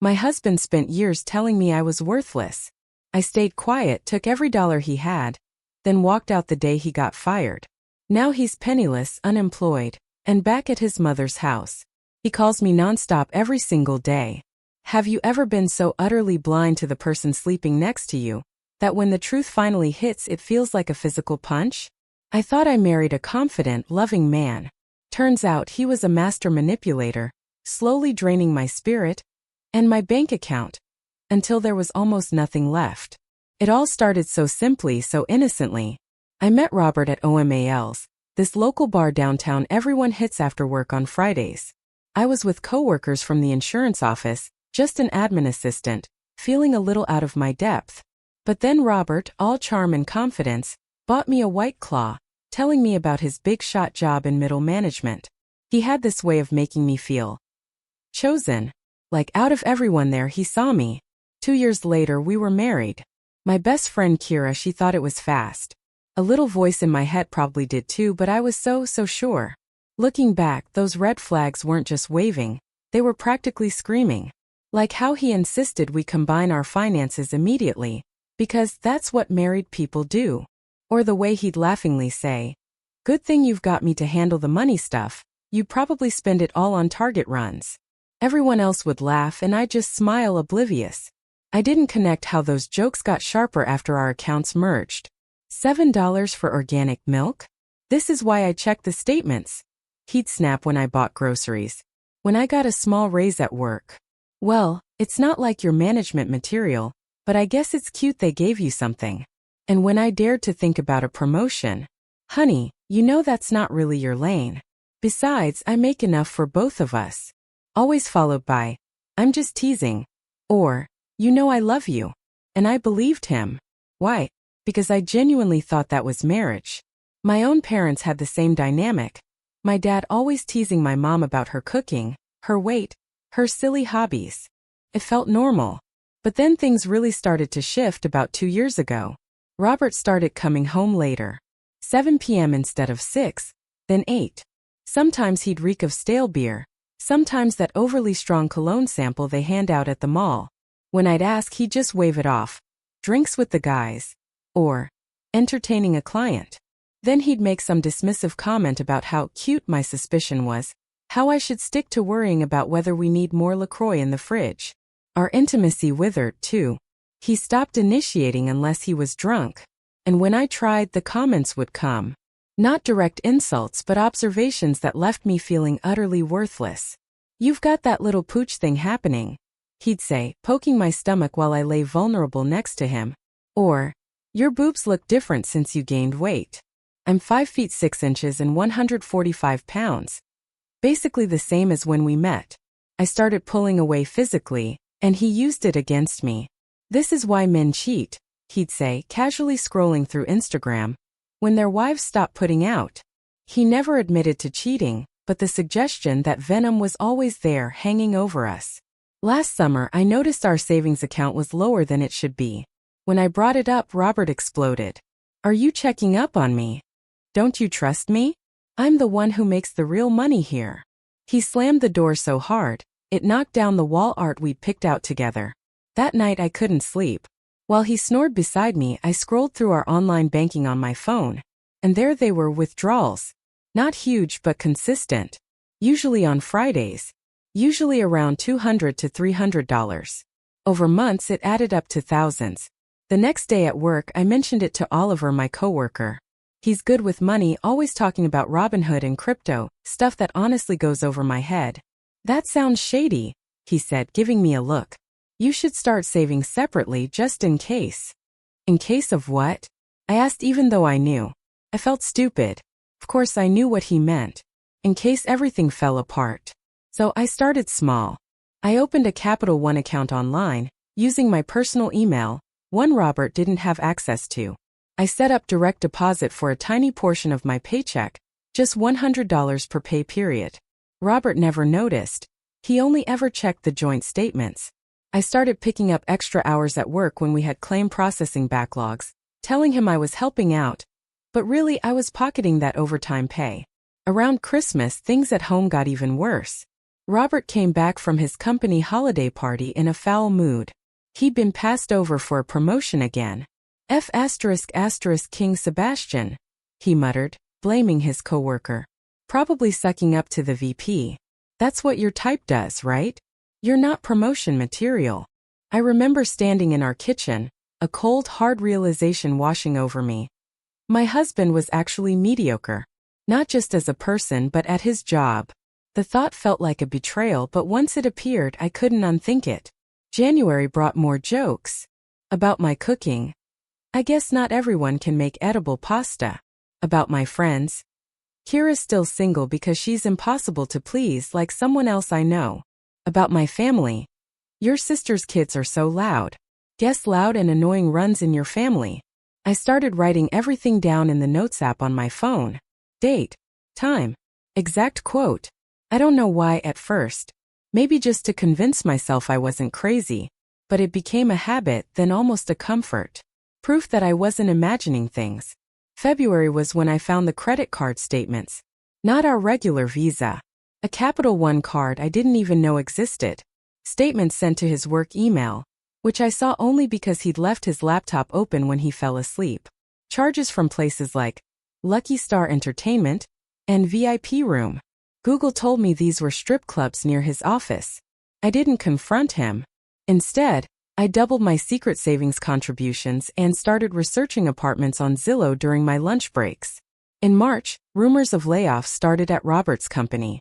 My husband spent years telling me I was worthless. I stayed quiet, took every dollar he had, then walked out the day he got fired. Now he's penniless, unemployed, and back at his mother's house. He calls me nonstop every single day. Have you ever been so utterly blind to the person sleeping next to you that when the truth finally hits it feels like a physical punch? I thought I married a confident, loving man. Turns out he was a master manipulator, slowly draining my spirit and my bank account until there was almost nothing left. It all started so simply, so innocently. I met Robert at OMAL's, this local bar downtown everyone hits after work on Fridays. I was with coworkers from the insurance office, just an admin assistant, feeling a little out of my depth. But then Robert, all charm and confidence, bought me a White Claw, telling me about his big shot job in middle management. He had this way of making me feel chosen. Like out of everyone there he saw me. 2 years later we were married. My best friend Kira, she thought it was fast. A little voice in my head probably did too, but I was so sure. Looking back, those red flags weren't just waving, they were practically screaming. Like how he insisted we combine our finances immediately, because that's what married people do. Or the way he'd laughingly say, "Good thing you've got me to handle the money stuff, you probably spend it all on Target runs." Everyone else would laugh and I'd just smile oblivious. I didn't connect how those jokes got sharper after our accounts merged. $7 for organic milk? This is why I check the statements. He'd snap when I bought groceries. When I got a small raise at work. Well, it's not like your management material, but I guess it's cute they gave you something. And when I dared to think about a promotion, honey, you know that's not really your lane. Besides, I make enough for both of us. Always followed by, I'm just teasing. Or, you know I love you. And I believed him. Why? Because I genuinely thought that was marriage. My own parents had the same dynamic. My dad always teasing my mom about her cooking, her weight, her silly hobbies. It felt normal. But then things really started to shift about 2 years ago. Robert started coming home later. 7 p.m. instead of 6, then 8. Sometimes he'd reek of stale beer. Sometimes that overly strong cologne sample they hand out at the mall. When I'd ask, he'd just wave it off. Drinks with the guys. Or, entertaining a client. Then he'd make some dismissive comment about how cute my suspicion was, how I should stick to worrying about whether we need more LaCroix in the fridge. Our intimacy withered, too. He stopped initiating unless he was drunk. And when I tried, the comments would come. Not direct insults, but observations that left me feeling utterly worthless. "You've got that little pooch thing happening," he'd say, poking my stomach while I lay vulnerable next to him. Or, "Your boobs look different since you gained weight." I'm 5 feet 6 inches and 145 pounds. Basically the same as when we met. I started pulling away physically, and he used it against me. "This is why men cheat," he'd say, casually scrolling through Instagram. When their wives stop putting out. He never admitted to cheating, but the suggestion that venom was always there hanging over us. Last summer, I noticed our savings account was lower than it should be. When I brought it up, Robert exploded. "Are you checking up on me? Don't you trust me? I'm the one who makes the real money here." He slammed the door so hard, it knocked down the wall art we'd picked out together. That night I couldn't sleep. While he snored beside me, I scrolled through our online banking on my phone. And there they were, withdrawals. Not huge but consistent. Usually on Fridays. Usually around $200 to $300. Over months it added up to thousands. The next day at work I mentioned it to Oliver, my coworker. He's good with money, always talking about Robinhood and crypto, stuff that honestly goes over my head. "That sounds shady," he said, giving me a look. "You should start saving separately just in case." "In case of what?" I asked, even though I knew. I felt stupid. Of course I knew what he meant. In case everything fell apart. So I started small. I opened a Capital One account online, using my personal email, one Robert didn't have access to. I set up direct deposit for a tiny portion of my paycheck, just $100 per pay period. Robert never noticed. He only ever checked the joint statements. I started picking up extra hours at work when we had claim processing backlogs, telling him I was helping out. But really I was pocketing that overtime pay. Around Christmas things at home got even worse. Robert came back from his company holiday party in a foul mood. He'd been passed over for a promotion again. King Sebastian, he muttered, blaming his coworker. Probably sucking up to the VP. That's what your type does, right? You're not promotion material. I remember standing in our kitchen, a cold, hard realization washing over me. My husband was actually mediocre. Not just as a person but at his job. The thought felt like a betrayal, but once it appeared I couldn't unthink it. January brought more jokes. About my cooking. I guess not everyone can make edible pasta. About my friends. Kira's still single because she's impossible to please like someone else I know. About my family. Your sister's kids are so loud. Guess loud and annoying runs in your family. I started writing everything down in the Notes app on my phone. Date. Time. Exact quote. I don't know why at first. Maybe just to convince myself I wasn't crazy. But it became a habit, then almost a comfort. Proof that I wasn't imagining things. February was when I found the credit card statements. Not our regular Visa. A Capital One card I didn't even know existed. Statements sent to his work email, which I saw only because he'd left his laptop open when he fell asleep. Charges from places like Lucky Star Entertainment and VIP Room. Google told me these were strip clubs near his office. I didn't confront him. Instead, I doubled my secret savings contributions and started researching apartments on Zillow during my lunch breaks. In March, rumors of layoffs started at Robert's company.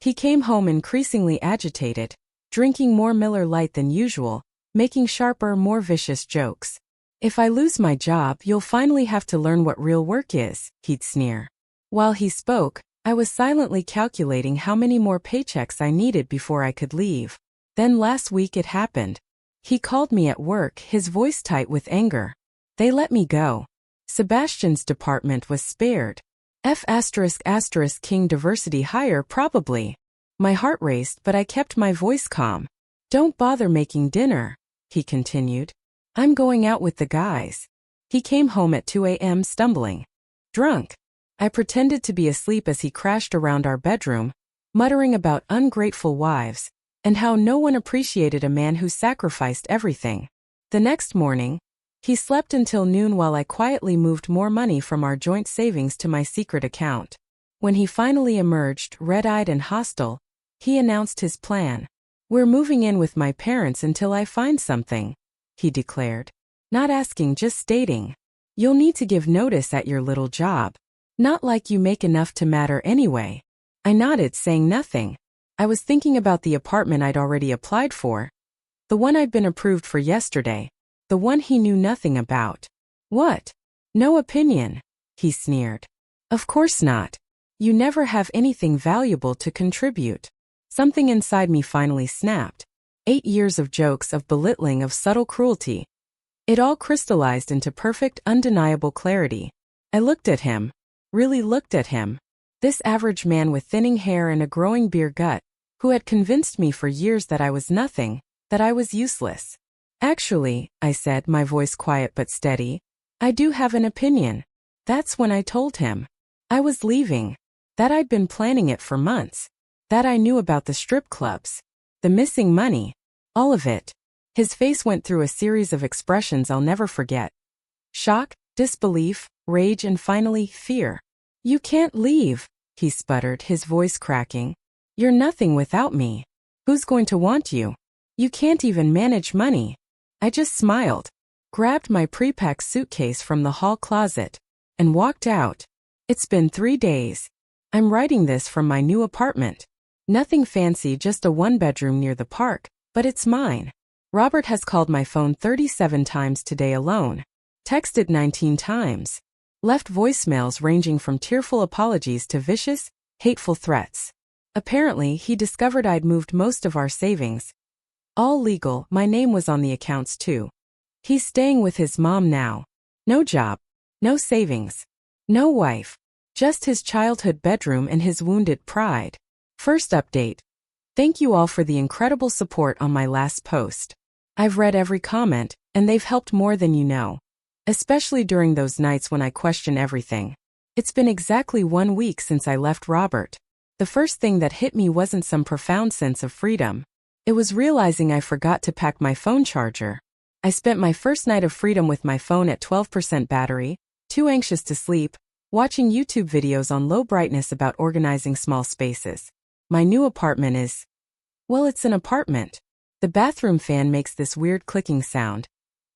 He came home increasingly agitated, drinking more Miller Lite than usual, making sharper, more vicious jokes. If I lose my job, you'll finally have to learn what real work is, he'd sneer. While he spoke, I was silently calculating how many more paychecks I needed before I could leave. Then last week it happened. He called me at work, his voice tight with anger. They let me go. Sebastian's department was spared. King diversity hire probably. My heart raced, but I kept my voice calm. Don't bother making dinner, he continued. I'm going out with the guys. He came home at 2 a.m. stumbling. Drunk. I pretended to be asleep as he crashed around our bedroom, muttering about ungrateful wives, and how no one appreciated a man who sacrificed everything. The next morning, he slept until noon while I quietly moved more money from our joint savings to my secret account. When he finally emerged, red-eyed and hostile, he announced his plan. We're moving in with my parents until I find something, he declared. Not asking, just stating. You'll need to give notice at your little job. Not like you make enough to matter anyway. I nodded, saying nothing. I was thinking about the apartment I'd already applied for. The one I'd been approved for yesterday. The one he knew nothing about. What? No opinion, he sneered. Of course not. You never have anything valuable to contribute. Something inside me finally snapped. 8 years of jokes, of belittling, of subtle cruelty. It all crystallized into perfect, undeniable clarity. I looked at him. Really looked at him. This average man with thinning hair and a growing beer gut, who had convinced me for years that I was nothing, that I was useless. Actually, I said, my voice quiet but steady, I do have an opinion. That's when I told him. I was leaving. That I'd been planning it for months. That I knew about the strip clubs. The missing money. All of it. His face went through a series of expressions I'll never forget. Shock, disbelief, rage, and finally, fear. You can't leave, he sputtered, his voice cracking. You're nothing without me. Who's going to want you? You can't even manage money. I just smiled, grabbed my pre-packed suitcase from the hall closet, and walked out. It's been 3 days. I'm writing this from my new apartment. Nothing fancy, just a one-bedroom near the park, but it's mine. Robert has called my phone 37 times today alone. Texted 19 times. Left voicemails ranging from tearful apologies to vicious, hateful threats. Apparently, he discovered I'd moved most of our savings. All legal, my name was on the accounts too. He's staying with his mom now. No job. No savings. No wife. Just his childhood bedroom and his wounded pride. First update. Thank you all for the incredible support on my last post. I've read every comment, and they've helped more than you know. Especially during those nights when I question everything. It's been exactly 1 week since I left Robert. The first thing that hit me wasn't some profound sense of freedom. It was realizing I forgot to pack my phone charger. I spent my first night of freedom with my phone at 12% battery, too anxious to sleep, watching YouTube videos on low brightness about organizing small spaces. My new apartment is... well, it's an apartment. The bathroom fan makes this weird clicking sound.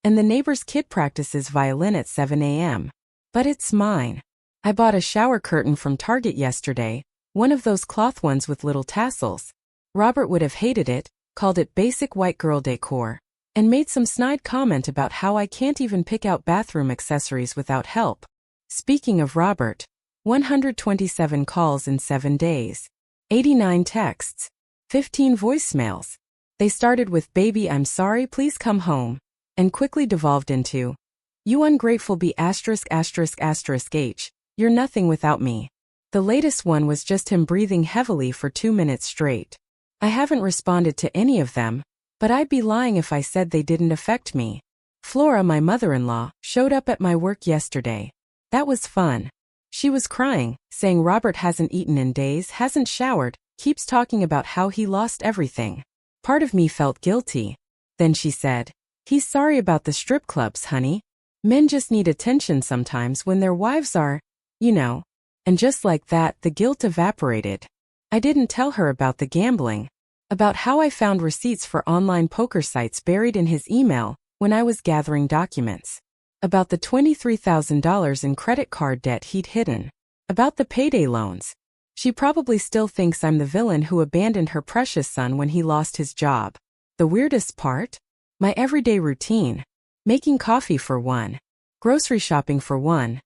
And the neighbor's kid practices violin at 7 a.m. But it's mine. I bought a shower curtain from Target yesterday, one of those cloth ones with little tassels. Robert would have hated it, called it basic white girl decor, and made some snide comment about how I can't even pick out bathroom accessories without help. Speaking of Robert, 127 calls in 7 days, 89 texts, 15 voicemails. They started with "Baby, I'm sorry, please come home," and quickly devolved into, "You ungrateful B********************************** H, you're nothing without me." The latest one was just him breathing heavily for 2 minutes straight. I haven't responded to any of them, but I'd be lying if I said they didn't affect me. Flora, my mother-in-law, showed up at my work yesterday. That was fun. She was crying, saying Robert hasn't eaten in days, hasn't showered, keeps talking about how he lost everything. Part of me felt guilty. Then she said, "He's sorry about the strip clubs, honey. Men just need attention sometimes when their wives are, you know." And just like that, the guilt evaporated. I didn't tell her about the gambling, about how I found receipts for online poker sites buried in his email when I was gathering documents, about the $23,000 in credit card debt he'd hidden, about the payday loans. She probably still thinks I'm the villain who abandoned her precious son when he lost his job. The weirdest part? My everyday routine. Making coffee for one. Grocery shopping for one.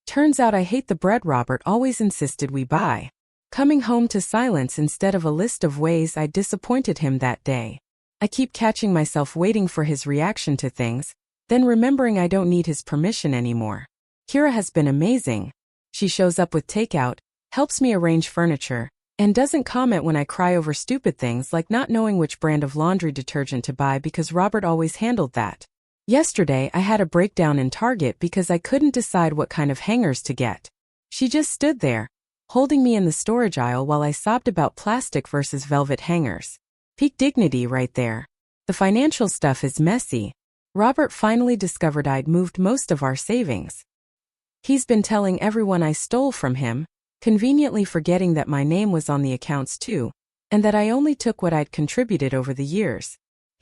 Turns out I hate the bread Robert always insisted we buy. Coming home to silence instead of a list of ways I disappointed him that day. I keep catching myself waiting for his reaction to things, then remembering I don't need his permission anymore. Kira has been amazing. She shows up with takeout, helps me arrange furniture, and doesn't comment when I cry over stupid things like not knowing which brand of laundry detergent to buy because Robert always handled that. Yesterday I had a breakdown in Target because I couldn't decide what kind of hangers to get. She just stood there, holding me in the storage aisle while I sobbed about plastic versus velvet hangers. Peak dignity right there. The financial stuff is messy. Robert finally discovered I'd moved most of our savings. He's been telling everyone I stole from him, conveniently forgetting that my name was on the accounts too, and that I only took what I'd contributed over the years.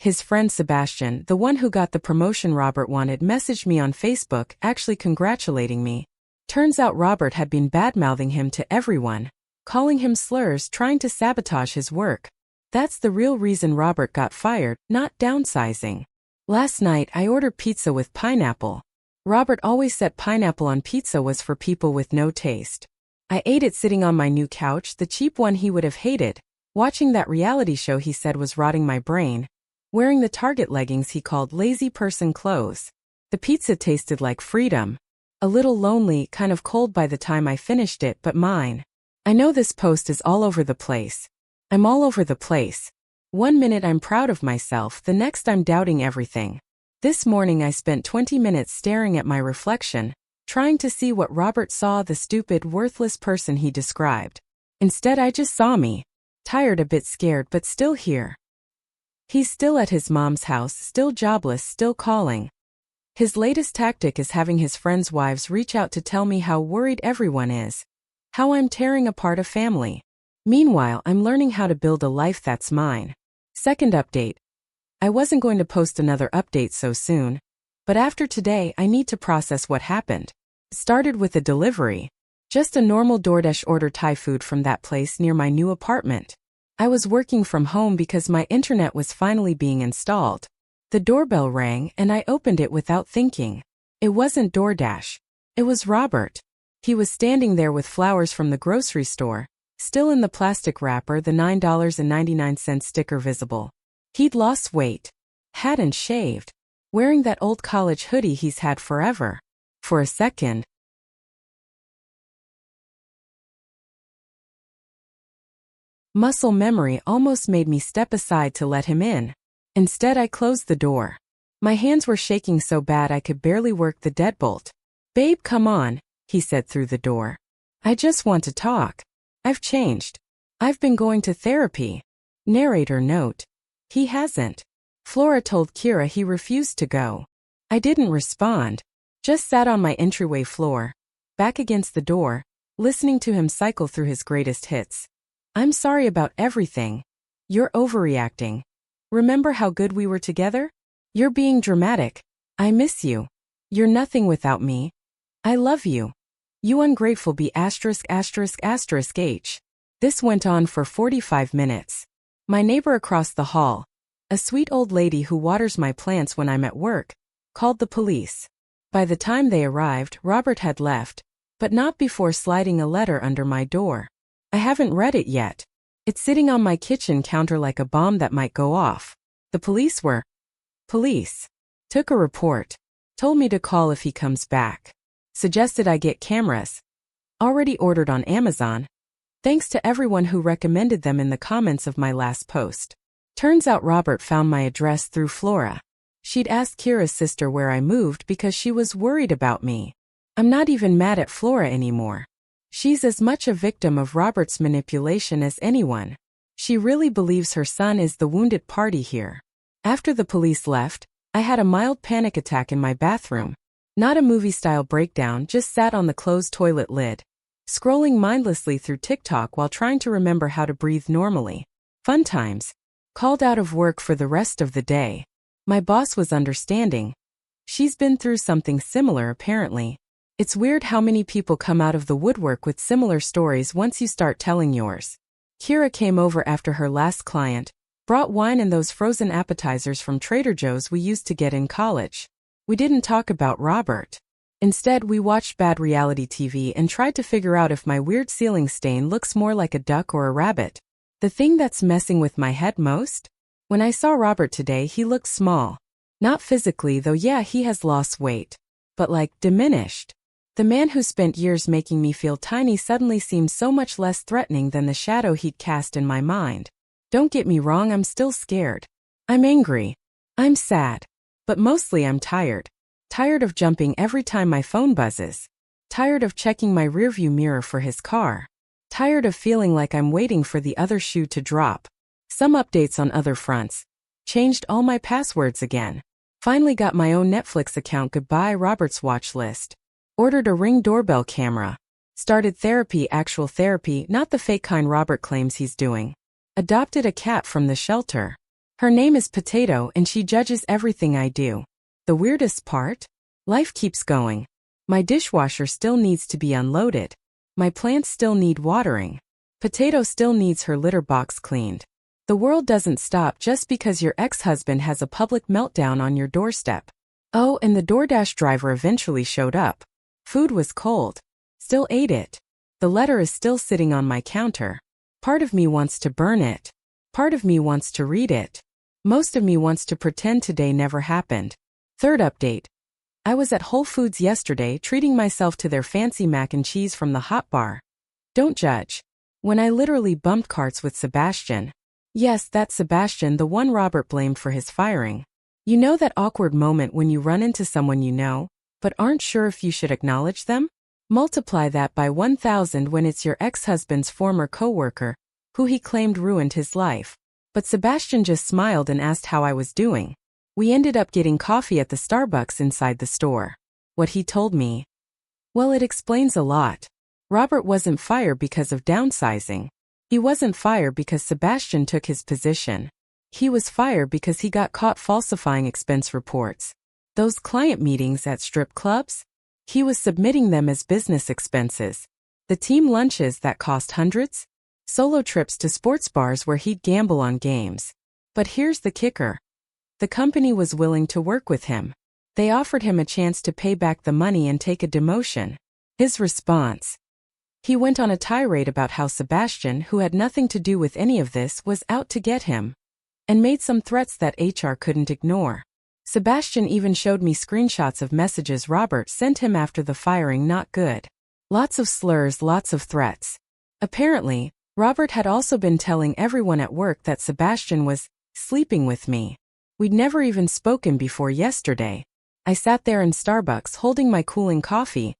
His friend Sebastian, the one who got the promotion Robert wanted, messaged me on Facebook, actually congratulating me. Turns out Robert had been bad-mouthing him to everyone, calling him slurs, trying to sabotage his work. That's the real reason Robert got fired, not downsizing. Last night I ordered pizza with pineapple. Robert always said pineapple on pizza was for people with no taste. I ate it sitting on my new couch, the cheap one he would have hated, watching that reality show he said was rotting my brain, wearing the Target leggings he called lazy person clothes. The pizza tasted like freedom. A little lonely, kind of cold by the time I finished it, but mine. I know this post is all over the place. I'm all over the place. One minute I'm proud of myself, the next I'm doubting everything. This morning I spent 20 minutes staring at my reflection, trying to see what Robert saw, the stupid, worthless person he described. Instead I just saw me. Tired, a bit scared, but still here. He's still at his mom's house, still jobless, still calling. His latest tactic is having his friends' wives reach out to tell me how worried everyone is. How I'm tearing apart a family. Meanwhile, I'm learning how to build a life that's mine. Second update. I wasn't going to post another update so soon, but after today I need to process what happened. It started with a delivery. Just a normal DoorDash order Thai food from that place near my new apartment. I was working from home because my internet was finally being installed. The doorbell rang and I opened it without thinking. It wasn't DoorDash. It was Robert. He was standing there with flowers from the grocery store, still in the plastic wrapper, the $9.99 sticker visible. He'd lost weight. Hadn't shaved. Wearing that old college hoodie he's had forever. For a second, muscle memory almost made me step aside to let him in. Instead I closed the door. My hands were shaking so bad I could barely work the deadbolt. "Babe, come on," he said through the door. "I just want to talk. I've changed. I've been going to therapy. Narrator note. He hasn't. Flora told Kira he refused to go. I didn't respond. Just sat on my entryway floor, back against the door, listening to him cycle through his greatest hits. I'm sorry about everything. You're overreacting. Remember how good we were together? You're being dramatic. I miss you. You're nothing without me. I love you. You ungrateful B****************************************************************************************************************************************************************************************************************************************************************************************************My neighbor across the hall, a sweet old lady who waters my plants when I'm at work, called the police. By the time they arrived, Robert had left, but not before sliding a letter under my door. I haven't read it yet. It's sitting on my kitchen counter like a bomb that might go off. The police were. Police. Took a report. Told me to call if he comes back. Suggested I get cameras. Already ordered on Amazon. Thanks to everyone who recommended them in the comments of my last post. Turns out Robert found my address through Flora. She'd asked Kira's sister where I moved because she was worried about me. I'm not even mad at Flora anymore. She's as much a victim of Robert's manipulation as anyone. She really believes her son is the wounded party here. After the police left, I had a mild panic attack in my bathroom. Not a movie-style breakdown, just sat on the closed toilet lid, scrolling mindlessly through TikTok while trying to remember how to breathe normally. Fun times. Called out of work for the rest of the day. My boss was understanding. She's been through something similar apparently. It's weird how many people come out of the woodwork with similar stories once you start telling yours. Kira came over after her last client, brought wine and those frozen appetizers from Trader Joe's we used to get in college. We didn't talk about Robert. Instead, we watched bad reality TV and tried to figure out if my weird ceiling stain looks more like a duck or a rabbit. The thing that's messing with my head most? When I saw Robert today, he looked small. Not physically though, yeah, he has lost weight. But like, diminished. The man who spent years making me feel tiny suddenly seems so much less threatening than the shadow he'd cast in my mind. Don't get me wrong, I'm still scared. I'm angry. I'm sad. But mostly I'm tired. Tired of jumping every time my phone buzzes. Tired of checking my rearview mirror for his car. Tired of feeling like I'm waiting for the other shoe to drop. Some updates on other fronts. Changed all my passwords again. Finally got my own Netflix account. Goodbye Robert's watch list. Ordered a Ring doorbell camera. Started therapy, actual therapy, not the fake kind Robert claims he's doing. Adopted a cat from the shelter. Her name is Potato and she judges everything I do. The weirdest part? Life keeps going. My dishwasher still needs to be unloaded. My plants still need watering. Potato still needs her litter box cleaned. The world doesn't stop just because your ex-husband has a public meltdown on your doorstep. Oh, and the DoorDash driver eventually showed up. Food was cold. Still ate it. The letter is still sitting on my counter. Part of me wants to burn it. Part of me wants to read it. Most of me wants to pretend today never happened. Third update. I was at Whole Foods yesterday treating myself to their fancy mac and cheese from the hot bar. Don't judge. When I literally bumped carts with Sebastian. Yes, that's Sebastian, the one Robert blamed for his firing. You know that awkward moment when you run into someone you know, but aren't sure if you should acknowledge them? Multiply that by 1,000 when it's your ex-husband's former co-worker, who he claimed ruined his life. But Sebastian just smiled and asked how I was doing. We ended up getting coffee at the Starbucks inside the store. What he told me? Well, it explains a lot. Robert wasn't fired because of downsizing. He wasn't fired because Sebastian took his position. He was fired because he got caught falsifying expense reports. Those client meetings at strip clubs? He was submitting them as business expenses. The team lunches that cost hundreds? Solo trips to sports bars where he'd gamble on games. But here's the kicker. The company was willing to work with him. They offered him a chance to pay back the money and take a demotion. His response? He went on a tirade about how Sebastian, who had nothing to do with any of this, was out to get him. And made some threats that HR couldn't ignore. Sebastian even showed me screenshots of messages Robert sent him after the firing. Not good. Lots of slurs, lots of threats. Apparently, Robert had also been telling everyone at work that Sebastian was sleeping with me. We'd never even spoken before yesterday. I sat there in Starbucks holding my cooling coffee,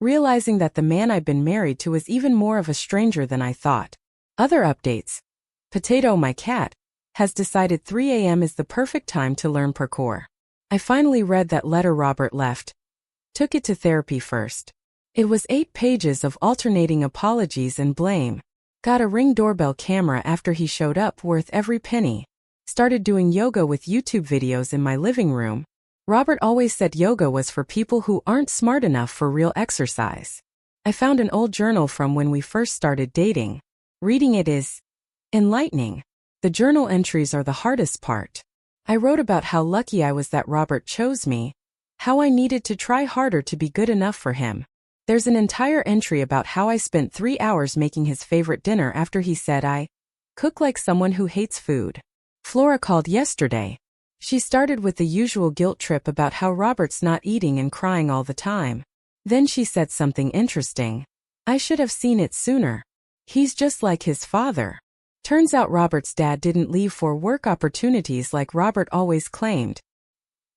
realizing that the man I'd been married to was even more of a stranger than I thought. Other updates. Potato, my cat, has decided 3 a.m. is the perfect time to learn parkour. I finally read that letter Robert left. Took it to therapy first. It was 8 pages of alternating apologies and blame. Got a Ring doorbell camera after he showed up, worth every penny. Started doing yoga with YouTube videos in my living room. Robert always said yoga was for people who aren't smart enough for real exercise. I found an old journal from when we first started dating. Reading it is enlightening. The journal entries are the hardest part. I wrote about how lucky I was that Robert chose me, how I needed to try harder to be good enough for him. There's an entire entry about how I spent 3 hours making his favorite dinner after he said I cook like someone who hates food. Flora called yesterday. She started with the usual guilt trip about how Robert's not eating and crying all the time. Then she said something interesting. I should have seen it sooner. He's just like his father. Turns out Robert's dad didn't leave for work opportunities like Robert always claimed.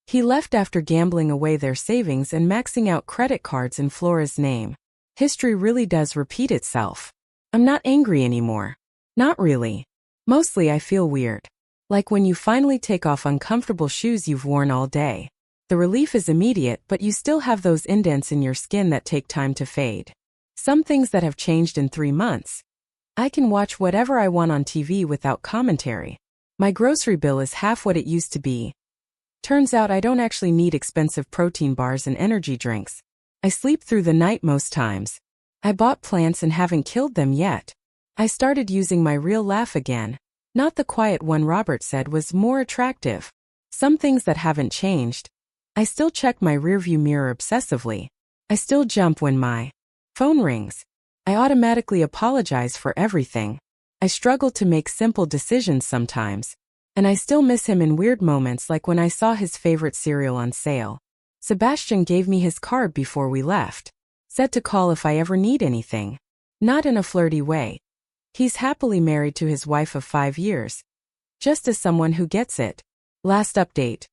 He left after gambling away their savings and maxing out credit cards in Flora's name. History really does repeat itself. I'm not angry anymore. Not really. Mostly I feel weird. Like when you finally take off uncomfortable shoes you've worn all day. The relief is immediate, but you still have those indents in your skin that take time to fade. Some things that have changed in 3 months. I can watch whatever I want on TV without commentary. My grocery bill is half what it used to be. Turns out I don't actually need expensive protein bars and energy drinks. I sleep through the night most times. I bought plants and haven't killed them yet. I started using my real laugh again. Not the quiet one Robert said was more attractive. Some things that haven't changed. I still check my rearview mirror obsessively. I still jump when my phone rings. I automatically apologize for everything. I struggle to make simple decisions sometimes. And I still miss him in weird moments, like when I saw his favorite cereal on sale. Sebastian gave me his card before we left. Said to call if I ever need anything. Not in a flirty way. He's happily married to his wife of 5 years. Just as someone who gets it. Last update.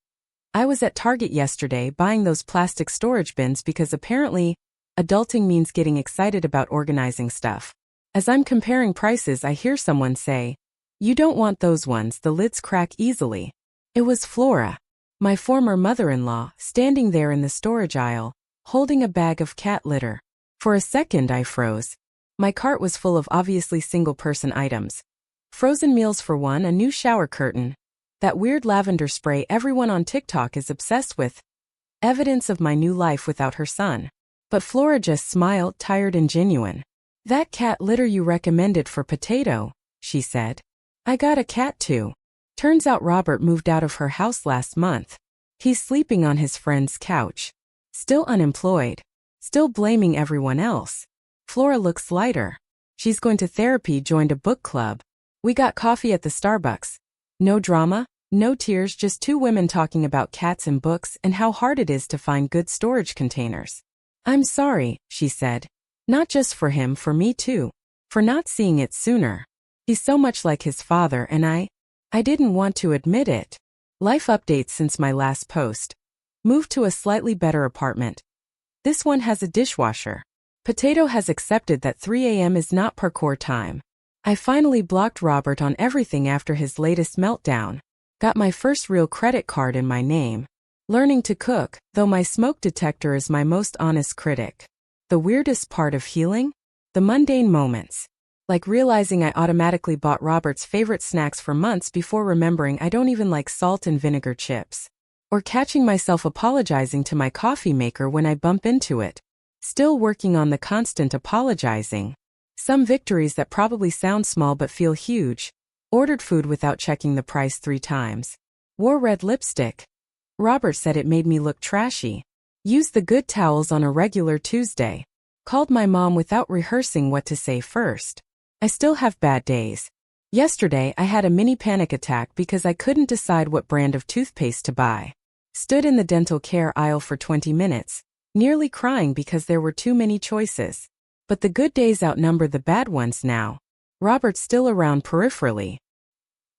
I was at Target yesterday buying those plastic storage bins because apparently, adulting means getting excited about organizing stuff. As I'm comparing prices, I hear someone say, "You don't want those ones, the lids crack easily." It was Flora, my former mother-in-law, standing there in the storage aisle, holding a bag of cat litter. For a second I froze. My cart was full of obviously single-person items. Frozen meals for one, a new shower curtain. That weird lavender spray everyone on TikTok is obsessed with. Evidence of my new life without her son. But Flora just smiled, tired and genuine. "That cat litter you recommended for Potato," she said. "I got a cat too." Turns out Robert moved out of her house last month. He's sleeping on his friend's couch. Still unemployed. Still blaming everyone else. Flora looks lighter. She's going to therapy, joined a book club. We got coffee at the Starbucks. No drama, no tears, just 2 women talking about cats and books and how hard it is to find good storage containers. "I'm sorry," she said. "Not just for him, for me too. For not seeing it sooner. He's so much like his father and I didn't want to admit it." Life updates since my last post. Moved to a slightly better apartment. This one has a dishwasher. Potato has accepted that 3 a.m. is not parkour time. I finally blocked Robert on everything after his latest meltdown. Got my first real credit card in my name. Learning to cook, though my smoke detector is my most honest critic. The weirdest part of healing? The mundane moments. Like realizing I automatically bought Robert's favorite snacks for months before remembering I don't even like salt and vinegar chips. Or catching myself apologizing to my coffee maker when I bump into it. Still working on the constant apologizing. Some victories that probably sound small but feel huge. Ordered food without checking the price 3 times. Wore red lipstick. Robert said it made me look trashy. Used the good towels on a regular Tuesday. Called my mom without rehearsing what to say first. I still have bad days. Yesterday I had a mini panic attack because I couldn't decide what brand of toothpaste to buy. Stood in the dental care aisle for 20 minutes. Nearly crying because there were too many choices. But the good days outnumber the bad ones now. Robert's still around peripherally.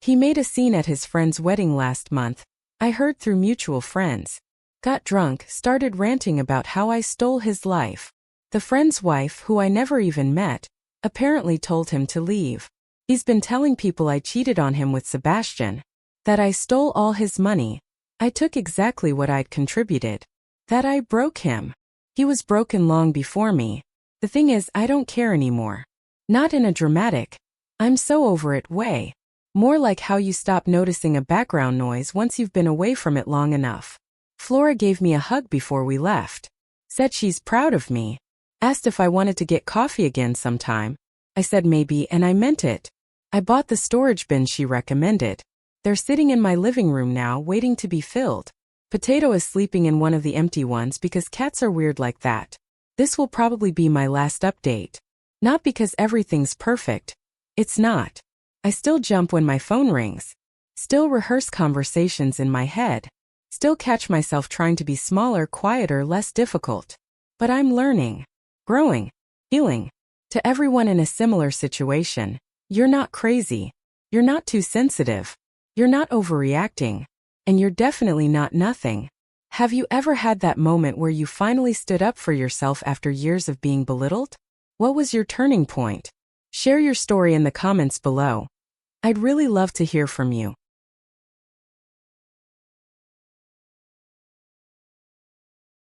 He made a scene at his friend's wedding last month. I heard through mutual friends. Got drunk, started ranting about how I stole his life. The friend's wife, who I never even met, apparently told him to leave. He's been telling people I cheated on him with Sebastian, that I stole all his money, I took exactly what I'd contributed, that I broke him. He was broken long before me. The thing is, I don't care anymore. Not in a dramatic, I'm so over it way. More like how you stop noticing a background noise once you've been away from it long enough. Flora gave me a hug before we left. Said she's proud of me. Asked if I wanted to get coffee again sometime. I said maybe, and I meant it. I bought the storage bin she recommended. They're sitting in my living room now, waiting to be filled. Potato is sleeping in one of the empty ones because cats are weird like that. This will probably be my last update. Not because everything's perfect. It's not. I still jump when my phone rings. Still rehearse conversations in my head. Still catch myself trying to be smaller, quieter, less difficult. But I'm learning, growing, healing. To everyone in a similar situation, you're not crazy. You're not too sensitive. You're not overreacting. And you're definitely not nothing. Have you ever had that moment where you finally stood up for yourself after years of being belittled? What was your turning point? Share your story in the comments below. I'd really love to hear from you.